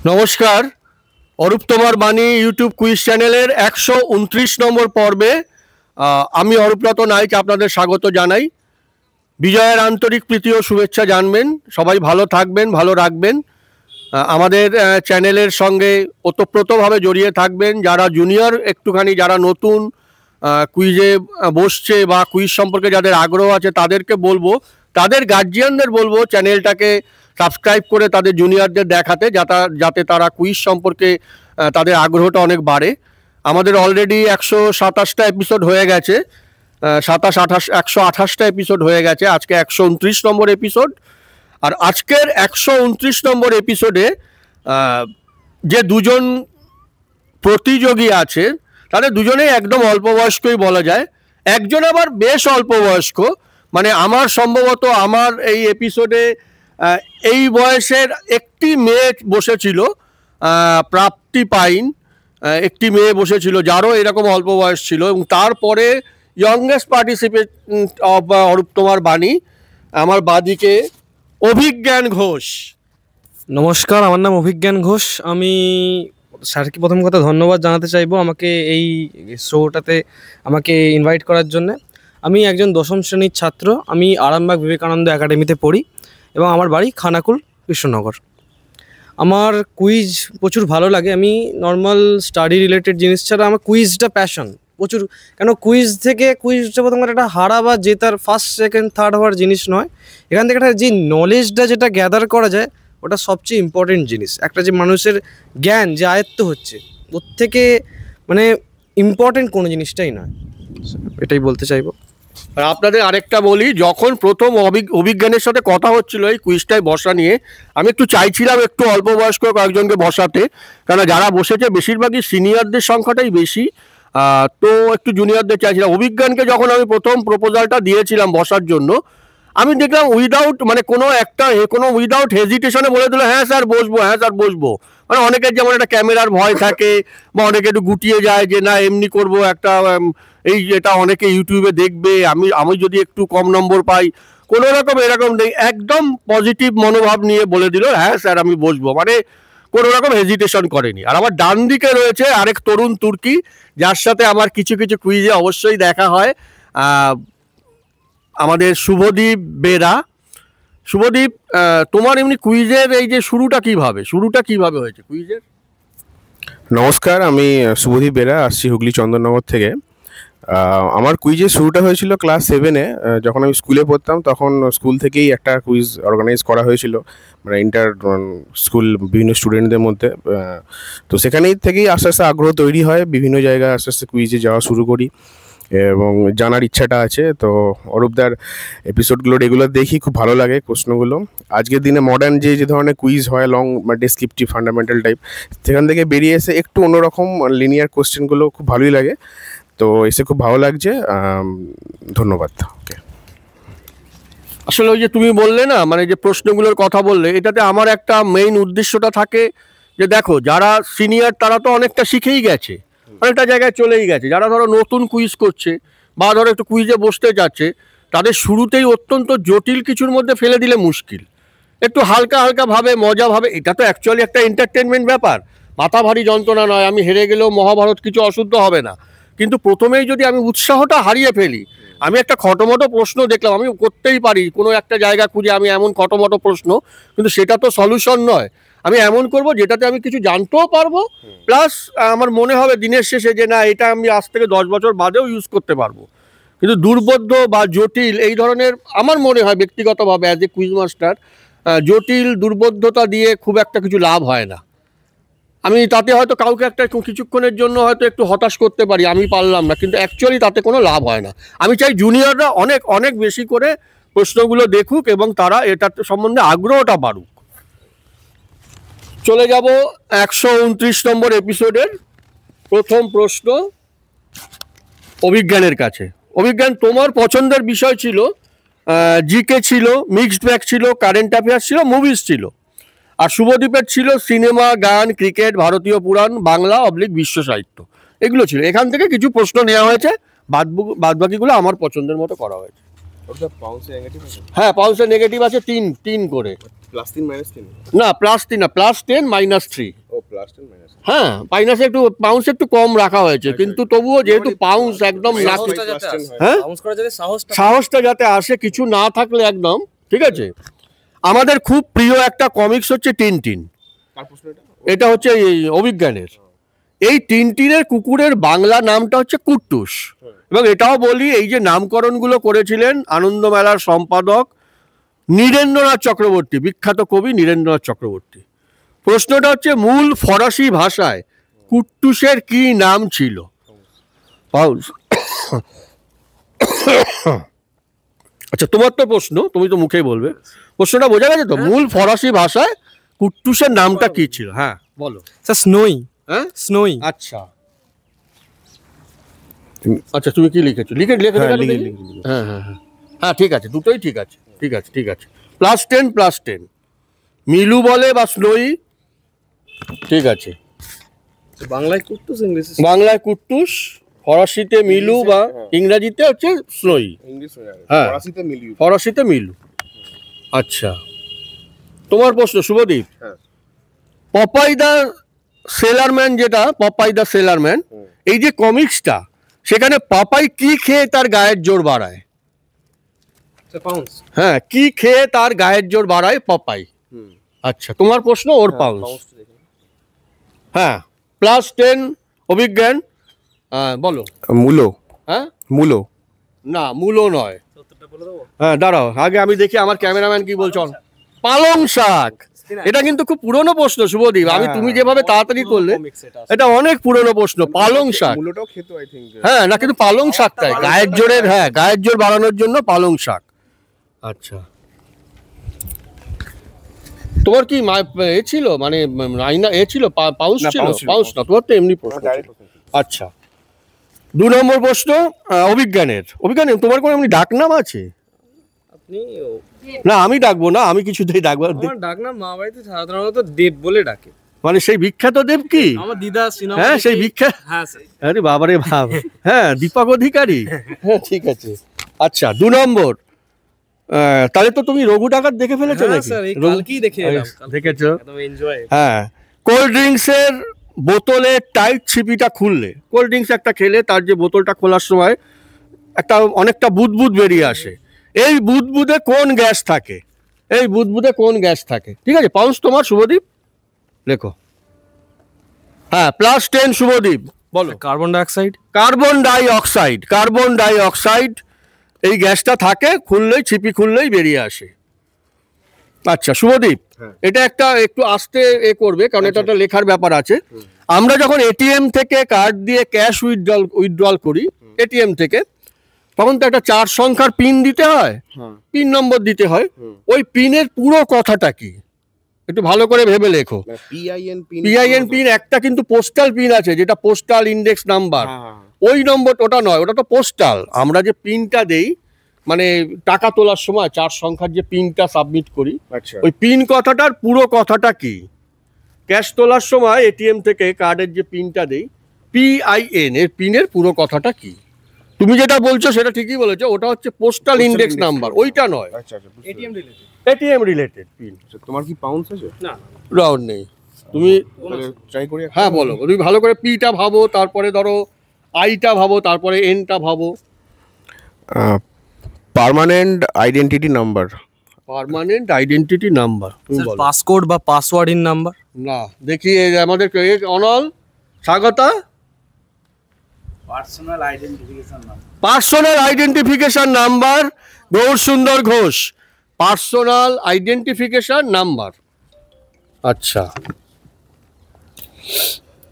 নমস্কার, অরূপ তোমার বাণী ইউটিউব কুইজ চ্যানেলের 129 নম্বর পর্বে আমি অরূপরত নাইক আপনাদের স্বাগত জানাই। বিজয়ের আন্তরিক প্রীতি ও শুভেচ্ছা জানবেন। সবাই ভালো থাকবেন, ভালো রাখবেন। আমাদের চ্যানেলের সঙ্গে ওতপ্রোতভাবে জড়িয়ে থাকবেন। যারা জুনিয়র একটুখানি, যারা নতুন কুইজে বসছে বা কুইজ সম্পর্কে যাদের আগ্রহ আছে তাদেরকে বলবো, তাদের গার্জিয়ানদের বলবো চ্যানেলটাকে সাবস্ক্রাইব করে তাদের জুনিয়রদের দেখাতে, যাতে তারা কুইজ সম্পর্কে তাদের আগ্রহটা অনেক বাড়ে। আমাদের অলরেডি 127টা এপিসোড হয়ে গেছে, 128টা এপিসোড হয়ে গেছে। আজকে 129 নম্বর এপিসোড। আর আজকের 129 নম্বর এপিসোডে যে দুজন প্রতিযোগী আছে তাদের দুজনেই একদম অল্প বয়স্কই বলা যায়। একজন আবার বেশ অল্প বয়স্ক, মানে আমার সম্ভবত আমার এই এপিসোডে এই বয়সের একটি মেয়ে বসেছিল, প্রাপ্তি পাইন, একটি মেয়ে বসেছিল যারও এরকম অল্প বয়স ছিল। এবং তারপরে ইয়ংগেস্ট পার্টিসিপেন্ট অফ অরূপ তোমার বাণী, আমার বাদিকে অভিজ্ঞান ঘোষ। নমস্কার, আমার নাম অভিজ্ঞান ঘোষ। আমি স্যারকে প্রথম কথা ধন্যবাদ জানাতে চাইবো আমাকে এই শোটাতে আমাকে ইনভাইট করার জন্য। আমি একজন দশম শ্রেণীর ছাত্র। আমি আরামবাগ বিবেকানন্দ একাডেমিতে পড়ি এবং আমার বাড়ি খানাকুল, কৃষ্ণনগর। আমার কুইজ প্রচুর ভালো লাগে। আমি নর্মাল স্টাডি রিলেটেড জিনিস ছাড়া আমার কুইজটা প্যাশন প্রচুর। কেন কুইজটা প্রথম কথা একটা হারা বা জেতার ফার্স্ট সেকেন্ড থার্ড হওয়ার জিনিস নয়। এখান থেকে একটা যে নলেজটা যেটা গ্যাদার করা যায় ওটা সবচেয়ে ইম্পর্টেন্ট জিনিস। একটা যে মানুষের জ্ঞান যে আয়ত্ত হচ্ছে, ওর থেকে মানে ইম্পর্টেন্ট কোনো জিনিসটাই নয়, এটাই বলতে চাইবো। আর আপনাদের আরেকটা বলি, যখন প্রথম অভিজ্ঞানের সাথে কথা হচ্ছিল এই কুইজটায় বসা নিয়ে, আমি একটু চাইছিলাম একটু অল্প বয়স্ক কয়েকজনকে বসাতে, কেন যারা বসেছে বেশিরভাগই সিনিয়রদের সংখ্যাটাই বেশি, তো একটু জুনিয়রদের চাইছিলাম। অভিজ্ঞানকে যখন আমি প্রথম প্রপোজালটা দিয়েছিলাম বসার জন্য, আমি দেখলাম উইদাউট হেজিটেশনে বলে দিল হ্যাঁ স্যার বসবো, হ্যাঁ স্যার বসবো। মানে অনেকের যেমন একটা ক্যামেরার ভয় থাকে বা অনেকে একটু গুটিয়ে যায় যে না এমনি করবো, একটা এই যেটা অনেকে ইউটিউবে দেখবে, আমি যদি একটু কম নম্বর পাই, কোনো রকম এরকম নেই, একদম পজিটিভ মনোভাব নিয়ে বলে দিল হ্যাঁ স্যার আমি বসবো, মানে কোনো রকম হেজিটেশন করেনি। আর আমার ডান দিকে রয়েছে আরেক তরুণ তুর্কি, যার সাথে আমার কিছু কিছু কুইজে অবশ্যই দেখা হয়, আমাদের শুভদীপ বেরা। শুভদীপ, তোমার এমনি কুইজের এই যে শুরুটা কিভাবে হয়েছে কুইজের? নমস্কার, আমি শুভদীপ বেরা, আসছি হুগলি চন্দননগর থেকে। আমার কুইজের শুরুটা হয়েছিল ক্লাস 7-এ। যখন আমি স্কুলে পড়তাম তখন স্কুল থেকেই একটা কুইজ অর্গানাইজ করা হয়েছিল, মানে ইন্টার স্কুল বিভিন্ন স্টুডেন্টদের মধ্যে। তো সেখানেই থেকেই আস্তে আস্তে আগ্রহ তৈরি হয়, বিভিন্ন জায়গায় আস্তে আস্তে কুইজে যাওয়া শুরু করি এবং জানার ইচ্ছাটা আছে। তো অরূপদার এপিসোডগুলো রেগুলার দেখি, খুব ভালো লাগে প্রশ্নগুলো। আজকের দিনে মডার্ন যে ধরনের কুইজ হয়, লং বা ডেসক্রিপটিভ ফান্ডামেন্টাল টাইপ, সেখান থেকে বেরিয়ে এসে একটু অন্যরকম লিনিয়ার কোশ্চেনগুলো খুব ভালোই লাগে। তো এসে খুব ভালো লাগছে, ধন্যবাদ। ওকে, আসলে ওই যে তুমি বললে না, মানে যে প্রশ্নগুলোর কথা বললে, এটাতে আমার একটা মেইন উদ্দেশ্যটা থাকে যে দেখো যারা সিনিয়র তারা তো অনেকটা শিখেই গেছে, অনেকটা জায়গায় চলেই গেছে। যারা ধরো নতুন কুইজ করছে বা ধরো একটু কুইজে বসতে যাচ্ছে, তাদের শুরুতেই অত্যন্ত জটিল কিছুর মধ্যে ফেলে দিলে মুশকিল। একটু হালকা হালকা ভাবে, মজা ভাবে, এটা তো অ্যাকচুয়ালি একটা এন্টারটেনমেন্ট ব্যাপার, মাথা ভারী যন্ত্রণা নয়। আমি হেরে গেলেও মহাভারত কিছু অশুদ্ধ হবে না, কিন্তু প্রথমেই যদি আমি উৎসাহটা হারিয়ে ফেলি, আমি একটা খটোমটো প্রশ্ন দেখলাম, আমি করতেই পারি কোনো একটা জায়গা খুঁজে আমি এমন খটোমটো প্রশ্ন, কিন্তু সেটা তো সলিউশন নয়। আমি এমন করব যেটাতে আমি কিছু জানতেও পারবো, প্লাস আমার মনে হবে দিনের শেষে যে না এটা আমি আজ থেকে 10 বছর বাদেও ইউজ করতে পারবো। কিন্তু দুর্বোধ্য বা জটিল এই ধরনের, আমার মনে হয় ব্যক্তিগতভাবে অ্যাজ এ কুইজ মাস্টার, জটিল দুর্বোধ্যতা দিয়ে খুব একটা কিছু লাভ হয় না। আমি তাতে হয়তো কাউকে একটা কিছুক্ষণের জন্য হয়তো একটু হতাশ করতে পারি, আমি পারলাম না, কিন্তু অ্যাকচুয়ালি তাতে কোনো লাভ হয় না। আমি চাই জুনিয়ররা অনেক অনেক বেশি করে প্রশ্নগুলো দেখুক এবং তারা এটার সম্বন্ধে আগ্রহটা বাড়ুক। চলে যাব 129 নম্বর এপিসোডের প্রথম প্রশ্ন অভিজ্ঞানের কাছে। অভিজ্ঞান, তোমার পছন্দের বিষয় ছিল জিকে ছিল, মিক্সড ব্যাগ ছিল, কারেন্ট অ্যাফেয়ার্স ছিল, মুভিজ ছিল। আর শুভদীপের ছিল সিনেমা, গান, ক্রিকেট, ভারতীয় পুরাণ, বাংলা / বিশ্ব সাহিত্য, এগুলো ছিল। এখান থেকে কিছু প্রশ্ন নেওয়া হয়েছে, বাদবাকিগুলো আমার পছন্দের মতো করা হয়েছে। হ্যাঁ, পাউন্সের নেগেটিভ আছে 3 করে। +3 -3 না +3 না, +10 -3। ও +10 -3 হ্যাঁ, মাইনাসে একটু পাউন্স একটু কম রাখা হয়েছে, কিন্তু তবুও যেহেতু পাউন্স একদম না, সাহসটা যাতে আসে। হ্যাঁ বাউন্স করার জন্য সাহসটা যাতে আসে, কিছু না থাকলে একদম ঠিক আছে। আমাদের খুব প্রিয় একটা কমিক্স হচ্ছে টিনটিন। কার প্রশ্ন এটা? এটা হচ্ছে এই অভিজ্ঞানের। এই টিনটিনের কুকুরের বাংলা নামটা হচ্ছে কুট্টুস। এবং এটাও বলি, এই যে নামকরণগুলো করেছিলেন আনন্দমেলার সম্পাদক নীরেন্দ্রনাথ চক্রবর্তী, বিখ্যাত কবি নীরেন্দ্রনাথ চক্রবর্তী। প্রশ্নটা হচ্ছে মূল ফরাসি ভাষায় কুট্টুসের কি নাম ছিল? পাউস। আচ্ছা, তোমার তো প্রশ্ন, তুমি তো মুখেই বলবে। প্রশ্নটা বোঝা গেছে তো? মূল ফরাসি ভাষায় কুট্টুসের নামটা কি ছিল? হ্যাঁ বলো। স্যার স্নোই। হ্যাঁ স্নোই। আচ্ছা আচ্ছা, তুমি কি লিখেছো? লিখে লিখে হ্যাঁ, লিখে লিখে। হ্যাঁ হ্যাঁ হ্যাঁ হ্যাঁ, ঠিক আছে, দুটোই ঠিক আছে, ঠিক আছে, ঠিক আছে। +10 মিলু বলে বা স্নোই, ঠিক আছে। বাংলায় কুট্টুস, ইংলিশে বাংলায় কুট্টুস, ফরাসিতে মিলু বা ইংরাজিতে হচ্ছে স্নোই, ইংলিশ হ্যাঁ। ফরাসিতে মিলিউ। ফরাসিতে মিলু। আচ্ছা, তোমার প্রশ্ন শুভদীপ। হ্যাঁ। পপাই দা সেলারম্যান, যেটা পপাই দা সেলারম্যান, এই যে কমিক্সটা, সেখানে পপাই কি খেয়ে তার গায়ের জোর বাড়ায়? পাউন্স। হ্যাঁ, কি খেয়ে তার গায়ের জোর বাড়ায় পপাই? আচ্ছা, তোমার প্রশ্ন ওর পাউন্স। হ্যাঁ, +10 অভিজ্ঞান। বলো। মূলো। হ্যাঁ, মূলো। না মূলো নয়। হ্যাঁ দাঁড়াও, আগে আমি দেখি আমার ক্যামেরাম্যান কি বলছো। পালং শাক। এটা কিন্তু খুব পুরনো প্রশ্ন শুভদীপ, আমি তুমি যেভাবে তাড়াতাড়ি করলে, এটা অনেক পুরনো প্রশ্ন। পালং শাক। মূলোটাও খেতো আই থিংক। হ্যাঁ, না কিন্তু পালং শাকটাই গায়ের জোরের, হ্যাঁ গায়ের জোর বাড়ানোর জন্য পালং শাক। আচ্ছা, তোমার কি এ ছিল, মানে রাইনা এ ছিল, পাউন্স না, ছিল? পাউন্স ছিল, পাউন্স না, তোমার তো এমনি প্রশ্ন ছিল। আচ্ছা, 2 নম্বর প্রশ্ন অভিজ্ঞানের। অভিজ্ঞানের তোমার কোনো এমনি ডাকনাম আছে? আপনি না আমি ডাকবো না, আমি কিছুতেই ডাকবো। আমার ডাকনাম মা বাড়িতে সাধারণত দেব বলে ডাকে। মানে সেই বিখ্যাত দেব কি? আমার দিদা সিনেমা। হ্যাঁ, সেই বিখ্যাত। হ্যাঁ স্যার। আরে বাবারে বাপ। হ্যাঁ, দীপক অধিকারী। হ্যাঁ, ঠিক আছে। আচ্ছা, 2 নম্বর, তাহলে তো তুমি রঘু ডাকাত দেখে ফেলেছো হ্যাঁ নাকি? স্যার, এই কালকেই দেখে এলাম। দেখেছো? একদম এনজয়। হ্যাঁ, কোল্ড ড্রিঙ্কসের বোতলের টাইট ছিপিটা খুললে, কোল্ড ড্রিঙ্কস একটা খেলে তার যে বোতলটা খোলার সময় একটা অনেকটা বুদবুদ বেরিয়ে আসে, এই বুদবুদে কোন গ্যাস থাকে? এই বুদবুদে কোন গ্যাস থাকে? ঠিক আছে, পাউন্স তোমার শুভদীপ, লেখো। হ্যাঁ, +10 শুভদীপ, বলো। Carbon die oxide. Carbon die oxide. Carbon die oxide, এই গ্যাসটা থাকে, খুললেই, ছিপি খুললেই বেরিয়ে আসে। আচ্ছা শুভদীপ, এটা একটা একটু আস্তে করবে, কারণ এটা একটা লেখার ব্যাপার আছে। আমরা যখন এটিএম থেকে কার্ড দিয়ে ক্যাশ উইথড্রল করি এটিএম থেকে, তখন তো একটা 4 সংখ্যার পিন দিতে হয়, পিন নম্বর দিতে হয়। ওই পিনের পুরো কথাটা কি? একটু ভালো করে ভেবে লেখো। পিআইএন পিন একটা কিন্তু পোস্টাল পিন আছে, যেটা পোস্টাল ইন্ডেক্স নাম্বার। ওই নম্বর ওটা নয়, ওটা তো পোস্টাল। আমরা যে পিনটা দেই, মানে টাকা তোলার সময় 4 সংখ্যার যে পিনটা সাবমিট করি, ওই পিন কথাটার পুরো কথাটা কি? ক্যাশ তোলার সময় এটিএম থেকে কার্ডের যে পিনটা দেই, পিআইএন এর পিনের পুরো কথাটা কি? তুমি যেটা বলছো সেটা ঠিকই বলেছো, ওটা হচ্ছে পোস্টাল ইন্ডেক্স নাম্বার, ওইটা নয়। ATM related pin. তোমার কি পাউন্স আছে? না, রাউন্ড নেই। তুমি ট্রাই করি। হ্যাঁ বলো, তুমি ভালো করে পিটা ভাবো, তারপরে ধরো আইটা ভাবো, তারপরে এনটা ভাবো। Permanent identity number. Permanent identity number. তুমি বলো। পাসকোড বা পাসওয়ার্ড ইন নাম্বার। না, দেখি আমাদের Anal, Swagata. Personal identification number, Gour Sundar Ghosh. Personal identification number. আচ্ছা,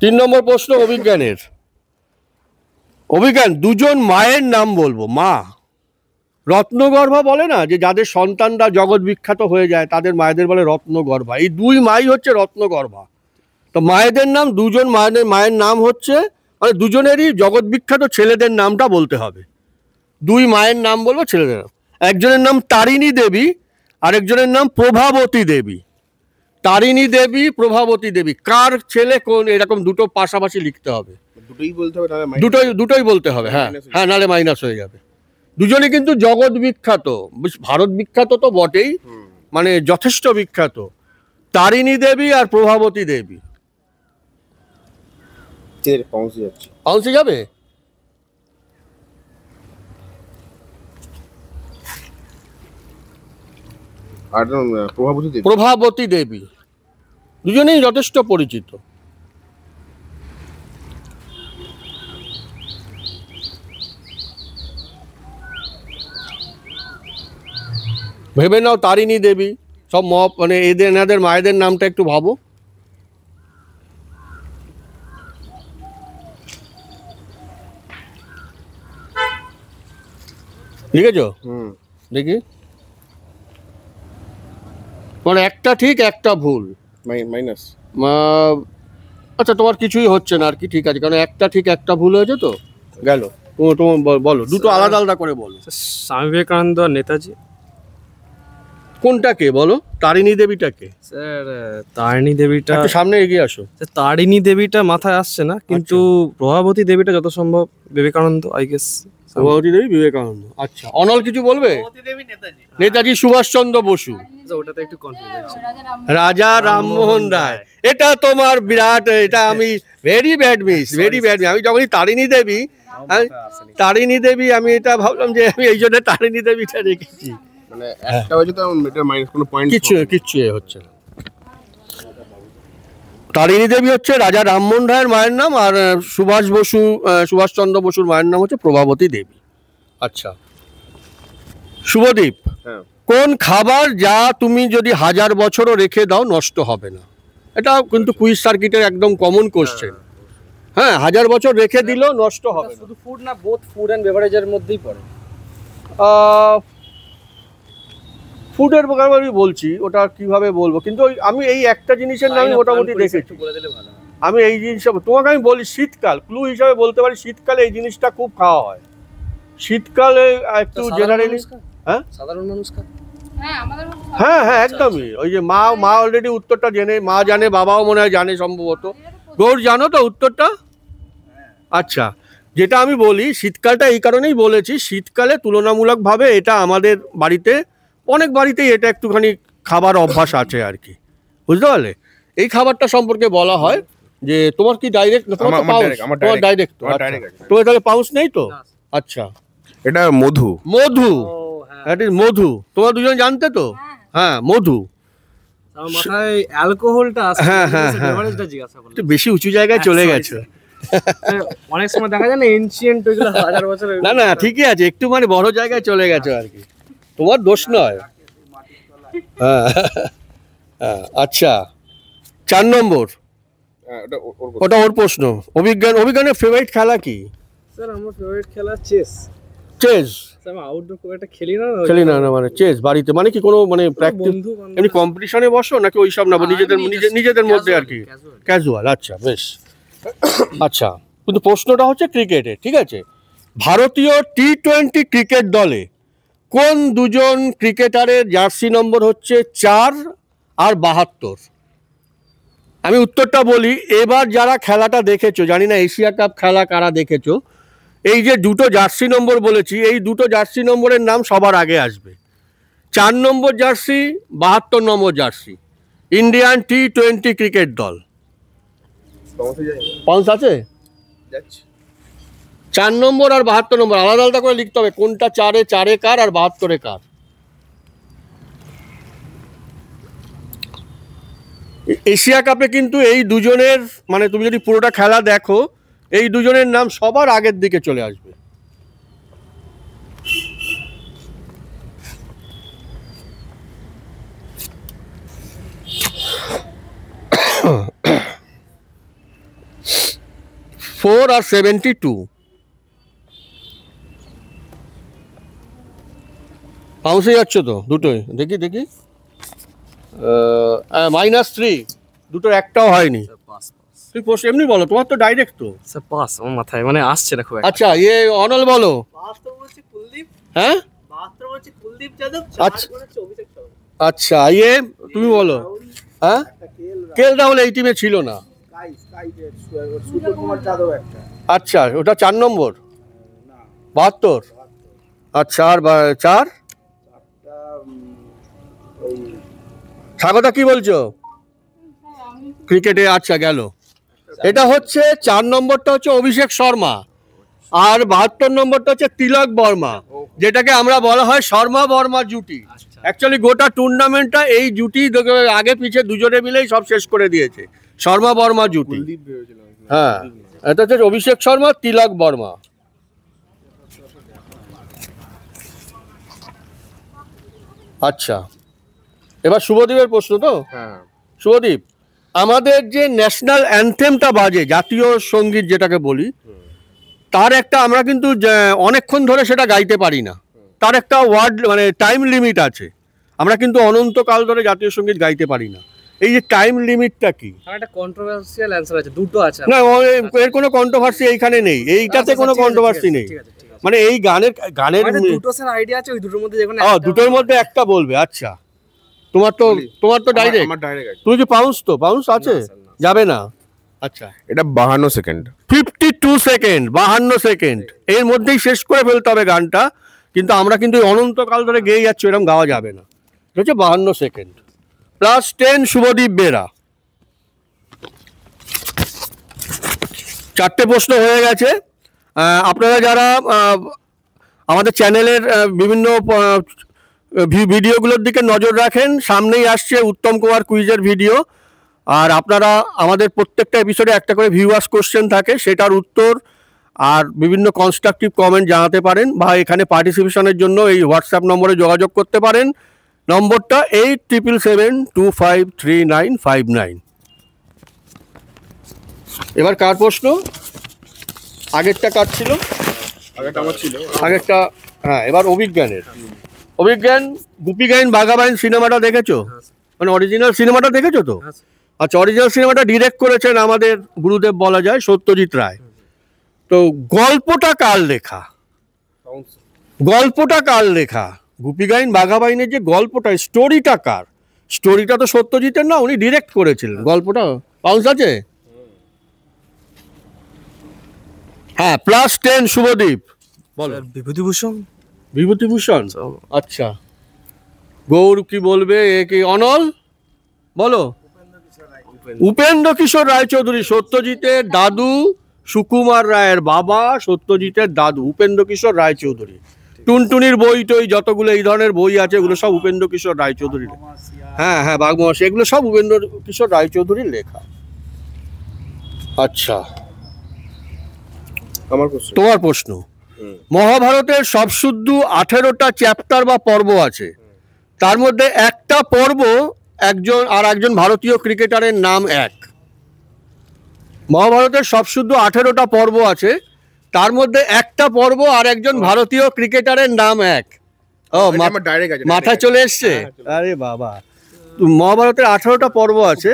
3 নম্বর প্রশ্ন অভিজ্ঞানের। অভিজ্ঞান, 2জন মায়ের নাম বলবো। মা, রত্নগর্ভা বলে না, যে যাদের সন্তানরা জগৎ বিখ্যাত হয়ে যায় তাদের মায়েদের বলে রত্নগর্ভা। এই 2 মাই হচ্ছে রত্নগর্ভা। তো মায়েদের নাম, 2জন মায়ের নাম হচ্ছে, মানে 2জনেরই জগৎ বিখ্যাত ছেলেদের নামটা বলতে হবে। 2 মায়ের নাম বলবো, ছেলেদের নাম। একজনের নাম তারিণী দেবী, আরেকজনের নাম প্রভাবতী দেবী। তারিণী দেবী, প্রভাবতী দেবী, কার ছেলে কোন, এরকম দুটো পাশাপাশি লিখতে হবে। দুটোই বলতে হবে তাহলে? দুটোই বলতে হবে। হ্যাঁ হ্যাঁ, নাহলে মাইনাস হয়ে যাবে। 2জনই কিন্তু জগৎ বিখ্যাত, ভারত বিখ্যাত তো বটেই, মানে যথেষ্ট বিখ্যাত, তারিণী দেবী আর প্রভাবতী দেবী। পাউন্সে যাবে? আর প্রভাবতী দেবী দুজনেই যথেষ্ট পরিচিত। ভেবে নাও তারিণী দেবী, সব মানে এনাদের মায়েদের নামটা একটু ভাবো। লিখেছো? দেখি, মানে একটা ঠিক একটা ভুল, মাইনাস। আচ্ছা তোমার কিছুই হচ্ছে না আর কি, ঠিক আছে, কারণ একটা ঠিক একটা ভুল হয়েছে তো গেল। তোমার বলো, দুটো আলাদা আলাদা করে বলো। স্বামী বিবেকানন্দ আর নেতাজি। কোনটাকে বলো? তারিণী দেবীটাকে? স্যার তারিণী দেবীটা একটু সামনে এগিয়ে আসো। তারিণী দেবীটা মাথায় আসছে না, কিন্তু প্রভাবতী দেবীটা যত সম্ভব বিবেকানন্দ, আই গেস। প্রভাবতী দেবী বিবেকানন্দ। আচ্ছা, অনল কিছু বলবে? নেতাজি সুভাষচন্দ্র বসু। ওটাতে একটু কনফিউজ। রাজা রামমোহন রায়। এটা তোমার বিরাট, এটা আমি ভেরি ব্যাড মিস। আমি যখনই তারিণী দেবী আমি এটা ভাবলাম যে আমি এই জন্য তারিণী দেবীটা রেখেছি। মানে একটা হয়েছে তো এটা মাইনাস, কোনো পয়েন্ট কিচ্ছু হচ্ছে না। তারিণী দেবী হচ্ছে রাজা রামমোহন রায়ের মায়ের নাম, আর সুভাষচন্দ্র বসুর মায়ের নাম হচ্ছে প্রভাবতী দেবী। আচ্ছা শুভদীপ, কোন খাবার যা তুমি যদি 1000 বছরও রেখে দাও নষ্ট হবে না? এটা কিন্তু কুইজ সার্কিটের একদম কমন কোশ্চেন। হ্যাঁ, 1000 বছর রেখে দিলেও নষ্ট হবে না। শুধু ফুড না, বোথ ফুড এন্ড বেভারেজের মধ্যেই পড়ে। ফুডের ব্যাপারে আমি বলছি, ওটা কিভাবে বলবো, কিন্তু আমি এই একটা জিনিসের নাম মোটামুটি দেখেছি। আমি এই জিনিসটা তোমাকে আমি বলি, শীতকাল ক্লু হিসাবে বলতে পারি, শীতকালে এই জিনিসটা খুব খাওয়া হয়। শীতকালে একটু জেনারেলি সাধারণ মানুষ হ্যাঁ একদমই। ওই যে মা অলরেডি উত্তরটা জেনে, মা জানে, বাবাও মনে হয় জানে সম্ভবত। গৌর জানো তো উত্তরটা? আচ্ছা, যেটা আমি বলি, শীতকালটা এই কারণেই বলেছি, শীতকালে তুলনামূলকভাবে এটা আমাদের বাড়িতে, অনেক বাড়িতেই এটা একটুখানি খাবার অভ্যাস আছে আর কি, বুঝতে পারলে? এই খাবারটা সম্পর্কে বলা হয় যে তোমার কি ডাইরেক্ট, তোমার ডাইরেক্ট, তোমার তাহলে পাউন্স নেই তো? আচ্ছা, এটা মধু। মধু তোমার দুজন জানতে তো? হ্যাঁ, মধু। মাথায় অ্যালকোহলটা আছে। হ্যাঁ, একটু বেশি উঁচু জায়গায় চলে গেছে। অনেক সময় দেখা যায় না এনশিয়েন্ট ওইগুলো 1000 বছর। না ঠিকই আছে, একটু মানে বড় জায়গায় চলে গেছে আর কি, তোমার দোষ নয়। হ্যাঁ আচ্ছা, 4 নম্বর, ওটা ওর প্রশ্ন। অভিজ্ঞানের ফেভারিট খেলা কি? স্যার আমার ফেভারিট খেলা চেস। আমি আউটডোর খুব একটা খেলি না মানে চেস বাড়িতে, মানে কি কোনো মানে প্র্যাকটিস, এমনি কম্পিটিশনে বসো নাকি ওইসব না, নিজেদের মধ্যে আর কি, ক্যাজুয়াল? আচ্ছা বেশ। আচ্ছা, কিন্তু প্রশ্নটা হচ্ছে ক্রিকেটে, ঠিক আছে? ভারতীয় T20 ক্রিকেট দলে কোন দুজন ক্রিকেটারের জার্সি নম্বর হচ্ছে 4 আর 72? আমি উত্তরটা বলি, এবার যারা খেলাটা দেখেছো, জানি না এশিয়া কাপ খেলা কারা দেখেছো, এই যে দুটো জার্সি নম্বর বলেছি, এই দুটো জার্সি নম্বরের নাম সবার আগে আসবে। 4 নম্বর জার্সি, 72 নম্বর জার্সি, ইন্ডিয়ান T20 ক্রিকেট দল। পাউন্স আছে? 4 নম্বর আর 72 নম্বর আলাদা আলাদা করে লিখতে হবে, কোনটা 4-এ কার আর 72-এ কার। এশিয়া কাপে কিন্তু এই দুজনের, মানে তুমি যদি পুরোটা খেলা দেখো, এই দুজনের নাম সবার আগের দিকে চলে আসবে। ফোর আর 72 পাউন্সে যাচ্ছ তো দুটোই? দেখি -3, দুটোর একটাও হয়নি। তুই এমনি বলো, তোমার তো ডাইরেক্ট তো। পাস আমার মাথায় মানে আসছে না খুব। আচ্ছা, অনল বলো। হ্যাঁ আচ্ছা, তুমি বলো। হ্যাঁ, কেএল রাহুল এই টিমে ছিল না। আচ্ছা, ওটা 4 নম্বর, 72। আচ্ছা, আর 4 স্বাগতা কি বলছো? ক্রিকেটে আচ্ছা গেল। এটা হচ্ছে 4 নম্বরটা হচ্ছে অভিষেক শর্মা, আর 72 নম্বরটা হচ্ছে তিলক বর্মা, যেটাকে আমরা বলা হয় শর্মা বর্মা জুটি। অ্যাকচুয়ালি গোটা টুর্নামেন্টটা এই জুটি আগে পিছে দুজনে মিলেই সব শেষ করে দিয়েছে, শর্মা বর্মা জুটি। হ্যাঁ, এটা হচ্ছে অভিষেক শর্মা, তিলক বর্মা। আচ্ছা, এবার শুভদীপের প্রশ্ন তো। হ্যাঁ, শুভদীপ, আমাদের যে ন্যাশনাল অ্যানথেমটা বাজে, জাতীয় সঙ্গীত যেটাকে বলি, তার একটা আমরা কিন্তু অনেকক্ষণ ধরে সেটা গাইতে পারি না। তার একটা ওয়ার্ড মানে টাইম লিমিট আছে। আমরা কিন্তু অনন্তকাল ধরে জাতীয় সঙ্গীত গাইতে পারি না। এই যে টাইম লিমিটটা কি? আমার একটা কন্ট্রোভার্সিয়াল অ্যানসার আছে, দুটো আছে। না, এর কোনো কন্ট্রোভার্সি এইখানে নেই, এইটাতে কোনো কন্ট্রোভার্সি নেই। মানে এই গানের গানের দুটো স্যার আইডিয়া আছে, ওই দুটোর মধ্যে যে কোনো দুটোর মধ্যে একটা বলবে। আচ্ছা, তোমার তো ডাইরেক্ট। আমার ডাইরেক্ট আছে। তুমি কি পাউন্স আছে? যাবে না। আচ্ছা, এটা 52 সেকেন্ড। 52 সেকেন্ড, 52 সেকেন্ড, এর মধ্যেই শেষ করে ফেলতে হবে গানটা। কিন্তু আমরা কিন্তু অনন্তকাল ধরে গেয়ে যাচ্ছি, এরকম গাওয়া যাবে না। এটা হচ্ছে 52 সেকেন্ড। +10 শুভদীপ বেরা। 4টে প্রশ্ন হয়ে গেছে। আপনারা যারা আমাদের চ্যানেলের বিভিন্ন ভিডিওগুলোর দিকে নজর রাখেন, সামনেই আসছে উত্তম কুমার কুইজের ভিডিও। আর আপনারা আমাদের প্রত্যেকটা এপিসোডে একটা করে ভিউয়ার্স কোশ্চেন থাকে, সেটার উত্তর আর বিভিন্ন কনস্ট্রাকটিভ কমেন্ট জানাতে পারেন, বা এখানে পার্টিসিপেশনের জন্য এই হোয়াটসঅ্যাপ নম্বরে যোগাযোগ করতে পারেন। নম্বরটা 8777253959। এবার কার প্রশ্ন? আগেরটা কার ছিল? আগেরটা আমার ছিল। আগেরটা, হ্যাঁ, এবার অভিজ্ঞানের। অভিজ্ঞান, গুপি গাইন বাঘা বাইন সিনেমাটা দেখেছো? মানে অরিজিনাল সিনেমাটা দেখেছো তো? আচ্ছা, অরিজিনাল সিনেমাটা ডিরেক্ট করেছেন আমাদের গুরুদেব বলা যায়, সত্যজিৎ রায়। তো গল্পটা কার লেখা? গুপি গাইন বাঘা বাইনের যে গল্পটা, স্টোরিটা কার? স্টোরিটা তো সত্যজিতের না, উনি ডিরেক্ট করেছিলেন। গল্পটা পাউন্স আছে? হ্যাঁ, +10 শুভদীপ। বলো। বিভূতিভূষণ। আচ্ছা, গৌর কি বলবে? এ কি অনল? বলো। উপেন্দ্র কিশোর রায়চৌধুরী, সত্যজিতের দাদু, সুকুমার রায়ের বাবা, সত্যজিতের দাদু উপেন্দ্র কিশোর রায়চৌধুরী। টুনটুনির বই টই যতগুলো এই ধরনের বই আছে, এগুলো সব উপেন্দ্র কিশোর রায়চৌধুরীর। হ্যাঁ, বাঘমহাশী, এগুলো সব উপেন্দ্র কিশোর রায়চৌধুরীর লেখা। আচ্ছা, তোমার প্রশ্ন। মহাভারতের সবশুদ্ধ 18টা চ্যাপ্টার বা পর্ব আছে, তার মধ্যে একটা পর্ব একজন ভারতীয় ক্রিকেটারের নাম এক। মহাভারতের সবশুদ্ধ 18টা পর্ব আছে, তার মধ্যে একটা পর্ব আর একজন ভারতীয় ক্রিকেটারের নাম এক। ও, মাথায় চলে এসছে। আরে বাবা, মহাভারতের 18টা পর্ব আছে।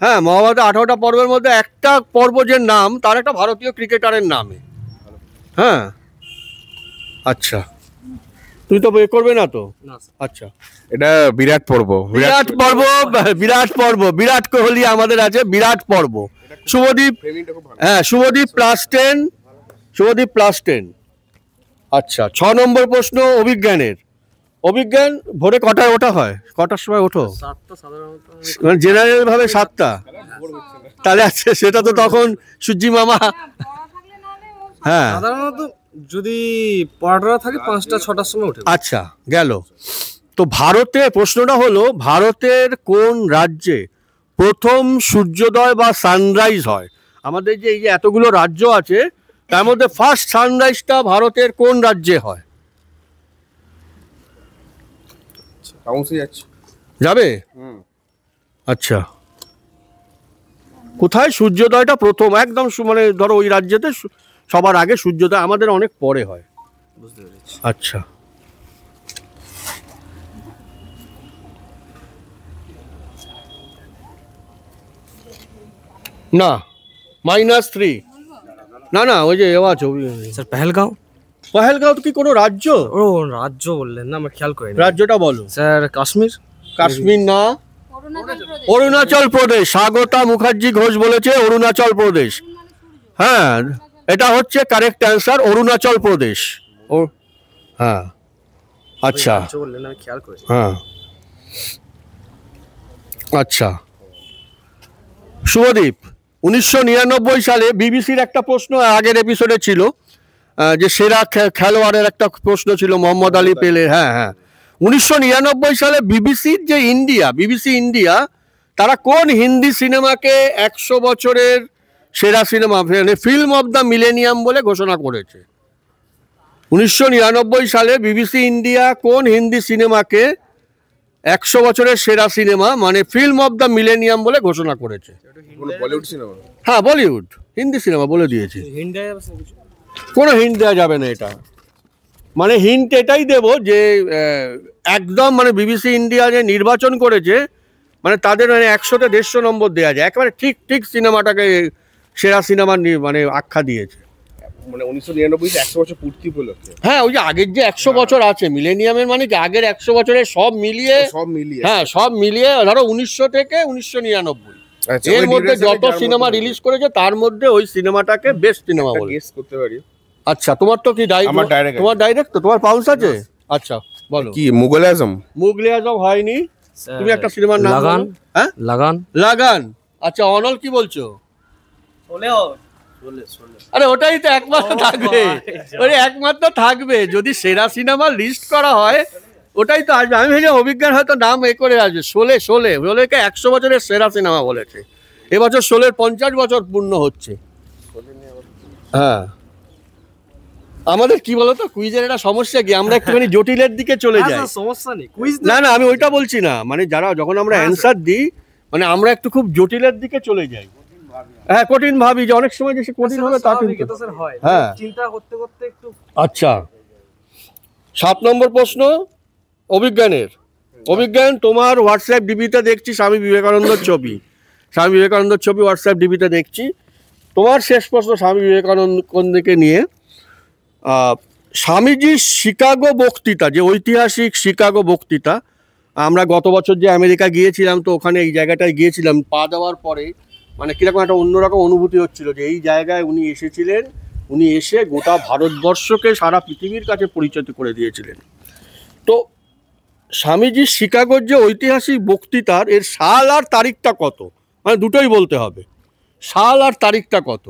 হ্যাঁ, মহাভারতের 18টা পর্বের মধ্যে একটা পর্ব যে নাম, তার একটা ভারতীয় ক্রিকেটারের নামে। হ্যাঁ, আচ্ছা, তুমি তো এ করবে না তো? আচ্ছা, এটা বিরাট পর্ব। বিরাট কোহলি আমাদের আছে, বিরাট পর্ব। শুভদীপ, হ্যাঁ, শুভদীপ +10। আচ্ছা, 6 নম্বর প্রশ্ন অভিজ্ঞানের। অভিজ্ঞান, ভোরে কটায় ওঠা হয়? কটার সময় ওঠো? 7টা সাধারণত, জেনারেল ভাবে 7টা। তাহলে আছে, সেটা তো তখন সূর্যি মামা। হ্যাঁ, সাধারণত যদি পড়াটা থাকে 5টা 6টার সময় ওঠে। আচ্ছা, গেল। তো ভারতে প্রশ্নটা হলো, ভারতের কোন রাজ্যে প্রথম সূর্যোদয় বা সানরাইজ হয়? আমাদের যে এই যে এতগুলো রাজ্য আছে, তার মধ্যে ফার্স্ট সানরাইজটা ভারতের কোন রাজ্যে হয়? যাবে? আচ্ছা, কোথায় সূর্যোদয়টা প্রথম একদম মানে ধরো ওই রাজ্যেতে সবার আগে সূর্যোদয়, আমাদের অনেক পরে হয়। বুঝতে পেরেছি। আচ্ছা, না, -3। না, ওই যে এও আছে স্যার, পেহেলগাঁও। পহেলগাঁও কি কোনো রাজ্য? ও, রাজ্য বললেন না, আমরা খেয়াল করিনি। রাজ্যটা বলো। স্যার, কাশ্মীর। না, অরুণাচল প্রদেশ। স্বাগতা মুখার্জি ঘোষ বলেছে অরুণাচল প্রদেশ। হ্যাঁ, এটা হচ্ছে কারেক্ট অ্যান্সার, অরুণাচল প্রদেশ। হ্যাঁ, আচ্ছা, বললেন, আমি খেয়াল করিনি। হ্যাঁ, আচ্ছা শুভদীপ, 1999 সালে বিবিসির একটা প্রশ্ন আগের এপিসোডে ছিল, যে সেরা খেলোয়াড়ের একটা প্রশ্ন ছিল মোহাম্মদ আলী পেলে। হ্যাঁ হ্যাঁ, 1999 সালে বিবিসি ইন্ডিয়া তারা কোন হিন্দি সিনেমাকে 100 বছরের সেরা সিনেমা, মানে ফিল্ম অফ দ্য মিলেনিয়াম বলে ঘোষণা করেছে? 1999 সালে বিবিসি ইন্ডিয়া কোন হিন্দি সিনেমাকে 100 বছরের সেরা সিনেমা মানে ফিল্ম অফ দ্য মিলেনিয়াম বলে ঘোষণা করেছে? বলিউড সিনেমা? হ্যাঁ বলিউড, হিন্দি সিনেমা বলে দিয়েছি। কোনো হিন্ট দেওয়া যাবে না এটা, মানে হিন্ট এটাই দেব যে একদম মানে বিবিসি ইন্ডিয়া যে নির্বাচন করেছে মানে তাদের মানে 100তে 150 নম্বর দেওয়া যায়, একেবারে ঠিক ঠিক সিনেমাটাকে সেরা সিনেমার মানে আখ্যা দিয়েছে। মানে 1999 100 বছর পূর্তি উপলক্ষে। হ্যাঁ, ওই যে আগের যে 100 বছর আছে মিলেনিয়ামের, মানে কি আগের 100 বছরের সব মিলিয়ে, হ্যাঁ সব মিলিয়ে ধরো 1900 থেকে 1999 এর মধ্যে যত সিনেমা রিলিজ করেছে তার মধ্যে ওই সিনেমাটাকে বেস্ট সিনেমা বলে গেস করতে পারি। আচ্ছা, তোমার তো কি তোমার ডাইরেক্ট তো তোমার পাউন্স আছে? আচ্ছা বলো। কি মুঘল আজম? মুঘলে আজম হয়নি, তুমি একটা সিনেমার নাম লাগান। হ্যাঁ লাগান। আচ্ছা অনল কি বলছো? আরে ওটাই তো একমাত্র থাকবে, ওই একমাত্র থাকবে যদি সেরা সিনেমা লিস্ট করা হয়, ওটাই তো আসবে। আমি ভেবেছি অভিজ্ঞান হয়তো নাম করে আসবে। শোলেকে 100 বছরের সেরা সিনেমা বলেছে, এবছর শোলের 50 বছর পূর্ণ হচ্ছে। হ্যাঁ, আমাদের কি বলতো কুইজের একটা সমস্যা কি, আমরা একটুখানি জটিলের দিকে চলে যাই। সমস্যা নেই, কুইজ না আমি ওইটা বলছি না, মানে যখন আমরা অ্যান্সার দিই মানে আমরা একটু খুব জটিলের দিকে চলে যাই। হ্যাঁ, কঠিন ভাবি যে অনেক সময় যে কঠিন হবে তা কিন্তু হয়, হ্যাঁ চিন্তা করতে করতে একটু। আচ্ছা 7 নম্বর প্রশ্ন অভিজ্ঞানের। অভিজ্ঞান, তোমার হোয়াটসঅ্যাপ ডিবিতে দেখছি স্বামী বিবেকানন্দর ছবি হোয়াটসঅ্যাপ ডিবিতে দেখছি। তোমার শেষ প্রশ্ন স্বামী বিবেকানন্দকে নিয়ে। স্বামীজির শিকাগো বক্তৃতা, যে ঐতিহাসিক শিকাগো বক্তৃতা, আমরা গত বছর যে আমেরিকা গিয়েছিলাম তো ওখানে এই জায়গাটায় গিয়েছিলাম, পা দেওয়ার পরে মানে কীরকম একটা অন্যরকম অনুভূতি হচ্ছিল যে এই জায়গায় উনি এসেছিলেন, উনি এসে গোটা ভারতবর্ষকে সারা পৃথিবীর কাছে পরিচিত করে দিয়েছিলেন। তো স্বামীজির শিকাগোর যে ঐতিহাসিক বক্তৃতার এর সাল আর তারিখটা কত, মানে দুটোই বলতে হবে, সাল আর তারিখটা কত?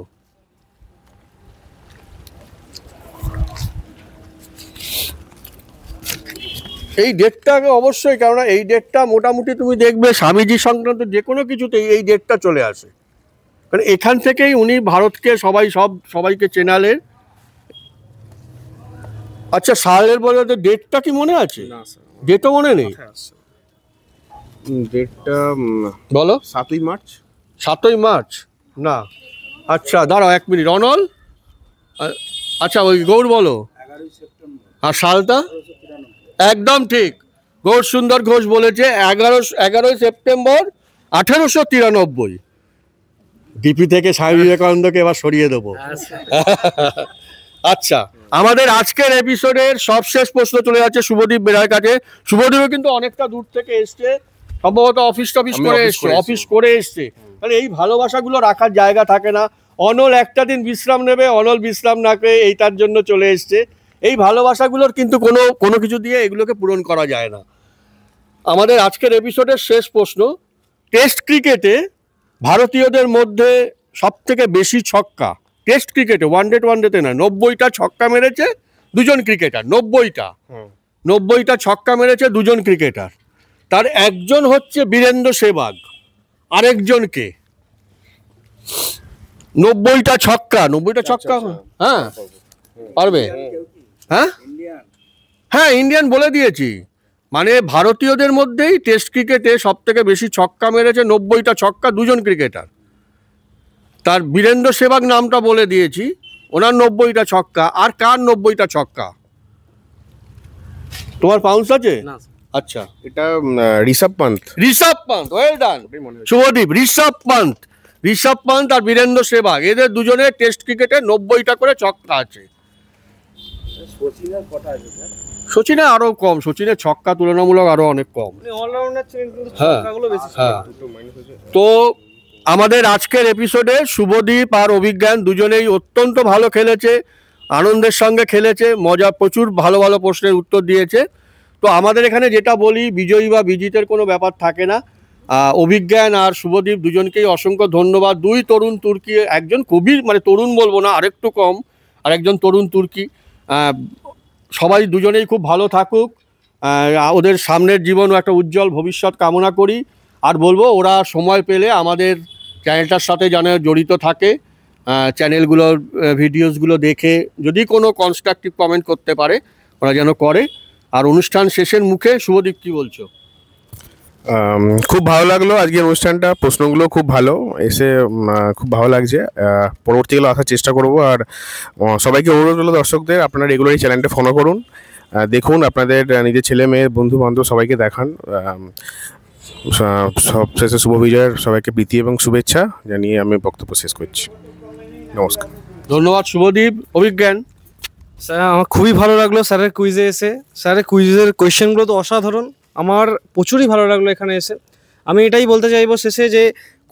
এই ডেটটাকে অবশ্যই, কেননা এই ডেটটা মোটামুটি তুমি দেখবে স্বামীজি সংক্রান্ত যে কোনো কিছুতেই এই ডেটটা চলে আসে, কারণ এখান থেকেই উনি ভারতকে সবাইকে চেনালেন। আচ্ছা সালের বলতে ডেটটা কি মনে আছে? ডেটও মনে নেই, ডেটটা বলো। 7ই মার্চ। 7ই মার্চ না, আচ্ছা দাঁড়াও 1 মিনিট। অনল, আচ্ছা ওই গৌর বলো। আর সালটা একদম ঠিক, গৌর সুন্দর ঘোষ বলেছে 11ই সেপ্টেম্বর 1893। ডিপি থেকে স্বামী বিবেকানন্দকে এবার সরিয়ে দেবো। আচ্ছা, আমাদের আজকের এপিসোডের সবশেষ প্রশ্ন চলে যাচ্ছে শুভদীপ বেরার কাছে। শুভদীপও কিন্তু অনেকটা দূর থেকে এসছে, সম্ভবত অফিস করে এসছে, মানে এই ভালোবাসাগুলো রাখার জায়গা থাকে না। অনল একটা দিন বিশ্রাম নেবে, অনল বিশ্রাম না করে এইটার জন্য চলে এসছে। এই ভালোবাসাগুলোর কিন্তু কোনো কিছু দিয়ে এগুলোকে পূরণ করা যায় না। আমাদের আজকের এপিসোডের শেষ প্রশ্ন, টেস্ট ক্রিকেটে ভারতীয়দের মধ্যে সবথেকে বেশি ছক্কা, টেস্ট ক্রিকেটে ওয়ানডেতে না, 90টা ছক্কা মেরেছে দুজন ক্রিকেটার। 90টা ছক্কা মেরেছে দুজন ক্রিকেটার, তার একজন হচ্ছে বীরেন্দ্র সেহবাগ, আরেকজনকে 90টা ছক্কা। হ্যাঁ পারবে? হ্যাঁ ইন্ডিয়ান বলে দিয়েছি, মানে ভারতীয়দের মধ্যেই টেস্ট ক্রিকেটে সব থেকে বেশি ছক্কা মেরেছে 90টা ছক্কা দুজন ক্রিকেটার, তার বীরেন্দ্র সেহবাগ নামটা বলে দিয়েছি, ওনার 90টা ছক্কা। আর কার 90টা ছক্কা? তোমার পাউন্স আছে? আচ্ছা, এটা ঋষভ পান্ত। Well done Subhadeep. ঋষভ পান্ত আর বীরেন্দ্র সেহবাগ, এদের দুজনের টেস্ট ক্রিকেটে 90টা করে ছক্কা আছে। সচিনের আরো কম, সচিনের ছক্কা তুলনামূলক আরো অনেক কম। হ্যাঁ, তো আমাদের আজকের এপিসোডে শুভদীপ আর অভিজ্ঞান দুজনেই অত্যন্ত ভালো খেলেছে, আনন্দের সঙ্গে খেলেছে, প্রচুর ভালো প্রশ্নের উত্তর দিয়েছে। তো আমাদের এখানে যেটা বলি, বিজয়ী বা বিজিতের কোনো ব্যাপার থাকে না, অভিজ্ঞান আর শুভদীপ দুজনকেই অসংখ্য ধন্যবাদ। দুই তরুণ তুর্কি, একজন খুবই মানে তরুণ বলবো না, আরেকটু কম, আর একজন তরুণ তুর্কি। সবাই দুজনেই খুব ভালো থাকুক, ওদের সামনের জীবনও একটা উজ্জ্বল ভবিষ্যৎ কামনা করি। আর বলবো ওরা সময় পেলে আমাদের চ্যানেলটার সাথে যেন জড়িত থাকে, চ্যানেলগুলোর ভিডিওসগুলো দেখে যদি কোনো কনস্ট্রাকটিভ কমেন্ট করতে পারে ওরা যেন করে। আর অনুষ্ঠান শেষের মুখে শুভদীপ কি বলছো? খুব ভালো লাগলো আজকের অনুষ্ঠানটা, প্রশ্নগুলো খুব ভালো এসে খুব ভালো লাগছে। পরবর্তীকালে আসার চেষ্টা করব। আর সবাইকে অনুরোধ হলো দর্শকদের, আপনারা রেগুলার এই চ্যানেলটা ফলো করুন, দেখুন, আপনাদের নিজের ছেলে মেয়ে বন্ধু বান্ধব সবাইকে দেখান। সব শেষে শুভ বিজয়ের সবাইকে প্রীতি এবং শুভেচ্ছা জানিয়ে আমি বক্তব্য শেষ করছি। নমস্কার। ধন্যবাদ শুভদীপ। অভিজ্ঞান? স্যার আমার খুবই ভালো লাগলো স্যারের কুইজে এসে। স্যারের কুইজের কোয়েশ্চেনগুলো তো অসাধারণ, আমার প্রচুরই ভালো লাগলো এখানে এসে। আমি এটাই বলতে চাইবো শেষে যে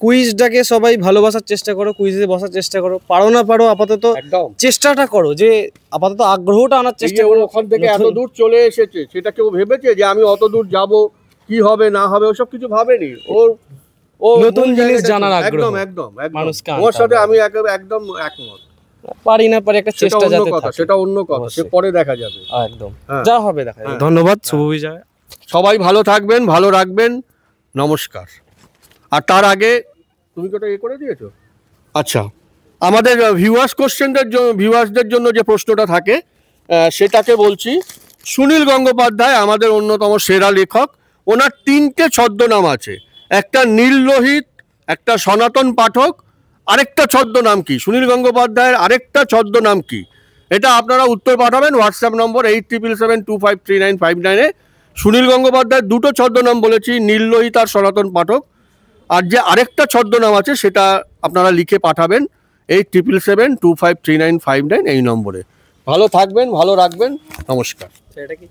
কুইজটাকে সবাই ভালোবাসার চেষ্টা করো, কুইজে বসার চেষ্টা করো, পারো না পারো আপাতত একদম চেষ্টাটা করো, যে আপাতত আগ্রহটা আনার চেষ্টা করো। ওখান থেকে এত দূর চলে এসেছে, সেটা কেউ ভেবেছে যে আমি অত দূর যাব, কি হবে না হবে ওসব কিছু ভাবেনি। ও নতুন জিনিস জানার আগ্রহ, একদম একদম একদম মানুষকে ওর সাথে আমি একদম একমত। পারি না পারি একটা চেষ্টা যাতে থাকে, সেটা অন্য কথা, সে পরে দেখা যাবে। একদম যা হবে দেখা যাবে। ধন্যবাদ, শুভ বিজয়। সবাই ভালো থাকবেন, ভালো রাখবেন, নমস্কার। আর তার আগে তুমি কি ওটা করে দিয়েছো? আচ্ছা, আমাদের ভিউয়ার্সদের জন্য যে প্রশ্নটা থাকে সেটাকে বলছি। সুনীল গঙ্গোপাধ্যায় আমাদের অন্যতম সেরা লেখক, ওনার 3টে ছদ্মনাম আছে, একটা নীল লোহিত, একটা সনাতন পাঠক, আরেকটা ছদ্মনাম কি? সুনীল গঙ্গোপাধ্যায়ের আরেকটা ছদ্মনাম কি? এটা আপনারা উত্তর পাঠাবেন হোয়াটসঅ্যাপ নম্বর 8777253959-এ। সুনীল গঙ্গোপাধ্যায়ের 2টো ছদ্মনাম বলেছি, নীল লোহিত আর সনাতন পাঠক। আর যে আরেকটা ছদ্মনাম আছে সেটা আপনারা লিখে পাঠাবেন 8777253959 এই নম্বরে। ভালো থাকবেন, ভালো রাখবেন, নমস্কার। এটা কি